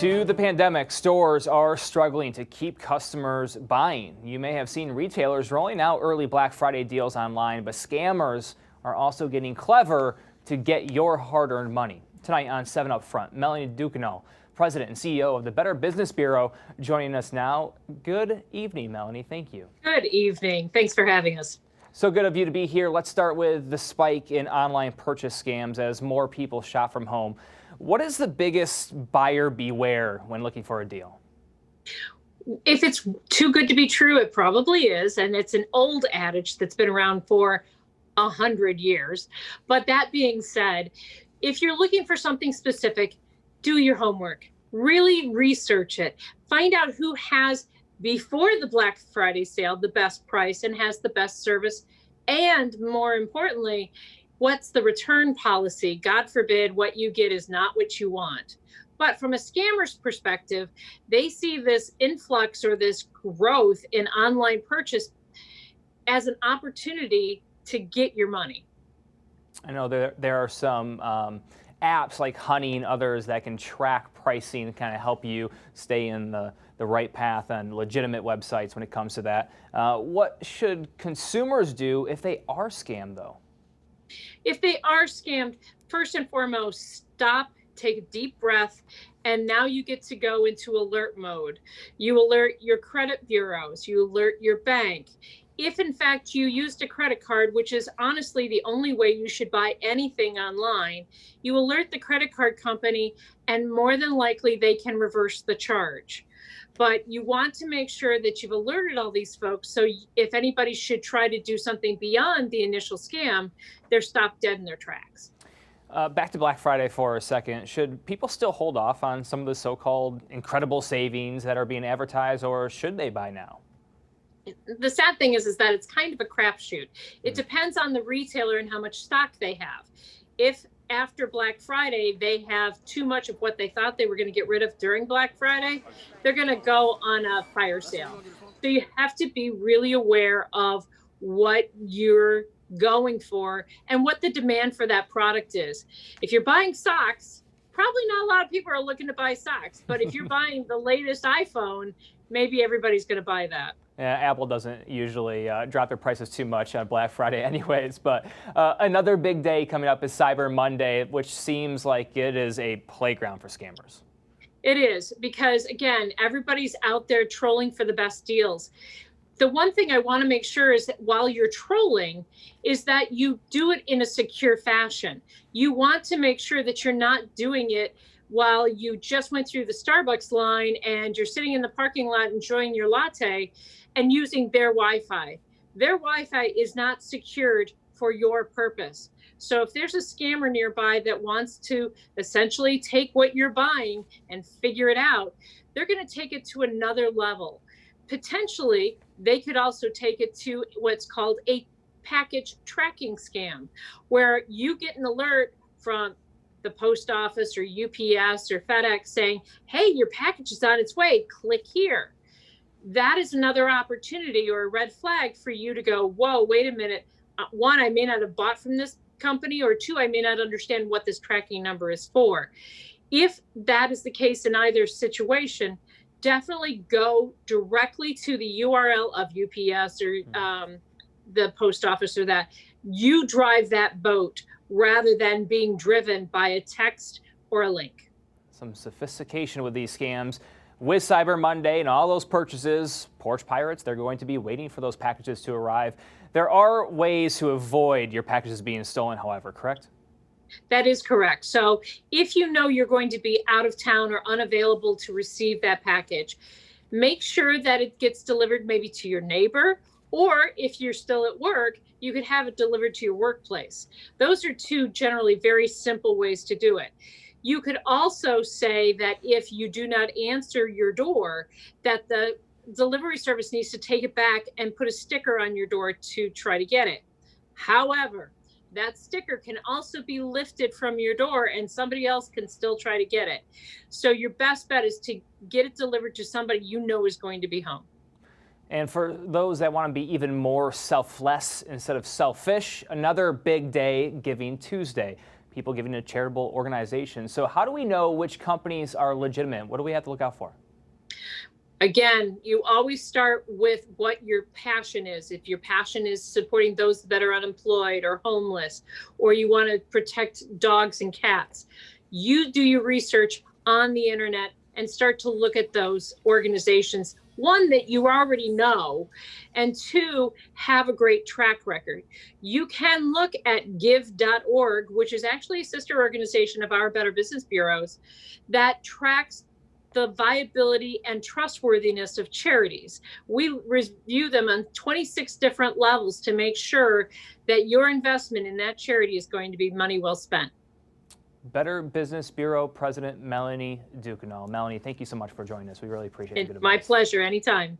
To the pandemic, stores are struggling to keep customers buying. You may have seen retailers rolling out early Black Friday deals online, but scammers are also getting clever to get your hard-earned money. Tonight on 7 Up Front, Melanie Ducanel, President and CEO of the Better Business Bureau, joining us now. Good evening, Melanie. Thank you. Good evening. Thanks for having us. So good of you to be here. Let's start with the spike in online purchase scams as more people shop from home. What is the biggest buyer beware when looking for a deal? If it's too good to be true, it probably is. And it's an old adage that's been around for 100 years. But that being said, if you're looking for something specific, do your homework. Really research it. Find out who has, before the Black Friday sale, the best price and has the best service. And more importantly, what's the return policy? God forbid what you get is not what you want. But from a scammer's perspective, they see this influx or this growth in online purchase as an opportunity to get your money. I know there are some apps like Honey and others that can track pricing and kind of help you stay in the right path on legitimate websites when it comes to that. What should consumers do if they are scammed, though? If they are scammed, first and foremost, stop, take a deep breath, and now you get to go into alert mode. You alert your credit bureaus, you alert your bank. If in fact you used a credit card, which is honestly the only way you should buy anything online, you alert the credit card company and more than likely they can reverse the charge. But you want to make sure that you've alerted all these folks. So if anybody should try to do something beyond the initial scam, they're stopped dead in their tracks. Back to Black Friday for a second. Should people still hold off on some of the so-called incredible savings that are being advertised, or should they buy now? The sad thing is that it's kind of a crapshoot. It depends on the retailer and how much stock they have. If after Black Friday, they have too much of what they thought they were going to get rid of during Black Friday, they're going to go on a fire sale. So you have to be really aware of what you're going for and what the demand for that product is. If you're buying socks, probably not a lot of people are looking to buy socks, but if you're buying the latest iPhone, maybe everybody's going to buy that. Yeah, Apple doesn't usually drop their prices too much on Black Friday anyways, but another big day coming up is Cyber Monday, which seems like it is a playground for scammers. It is, because again, everybody's out there trolling for the best deals. The one thing I want to make sure is that while you're trolling is that you do it in a secure fashion. You want to make sure that you're not doing it while you just went through the Starbucks line and you're sitting in the parking lot enjoying your latte and using their Wi-Fi. Their Wi-Fi is not secured for your purpose. So if there's a scammer nearby that wants to essentially take what you're buying and figure it out, they're going to take it to another level. Potentially, they could also take it to what's called a package tracking scam, where you get an alert from the post office or UPS or FedEx saying, hey, your package is on its way, click here. That is another opportunity or a red flag for you to go, whoa, wait a minute. One, I may not have bought from this company, or two, I may not understand what this tracking number is for. If that is the case in either situation, definitely go directly to the URL of UPS or the post office or that. You drive that boat rather than being driven by a text or a link. Some sophistication with these scams. With Cyber Monday and all those purchases, porch pirates, they're going to be waiting for those packages to arrive. There are ways to avoid your packages being stolen, however, correct? That is correct. So if you know you're going to be out of town or unavailable to receive that package, make sure that it gets delivered maybe to your neighbor, or if you're still at work, you could have it delivered to your workplace. Those are two generally very simple ways to do it. You could also say that if you do not answer your door, that the delivery service needs to take it back and put a sticker on your door to try to get it. However, that sticker can also be lifted from your door and somebody else can still try to get it. So your best bet is to get it delivered to somebody you know is going to be home. And for those that want to be even more selfless instead of selfish, another big day, Giving Tuesday. people giving to charitable organizations. So how do we know which companies are legitimate? What do we have to look out for? Again, you always start with what your passion is. If your passion is supporting those that are unemployed or homeless, or you want to protect dogs and cats, you do your research on the internet and start to look at those organizations. One, that you already know, and two, have a great track record. You can look at give.org, which is actually a sister organization of our Better Business Bureaus, that tracks the viability and trustworthiness of charities. We review them on 26 different levels to make sure that your investment in that charity is going to be money well spent. Better Business Bureau President Melanie Duquesnoy. Melanie, thank you so much for joining us. We really appreciate it. My pleasure, anytime.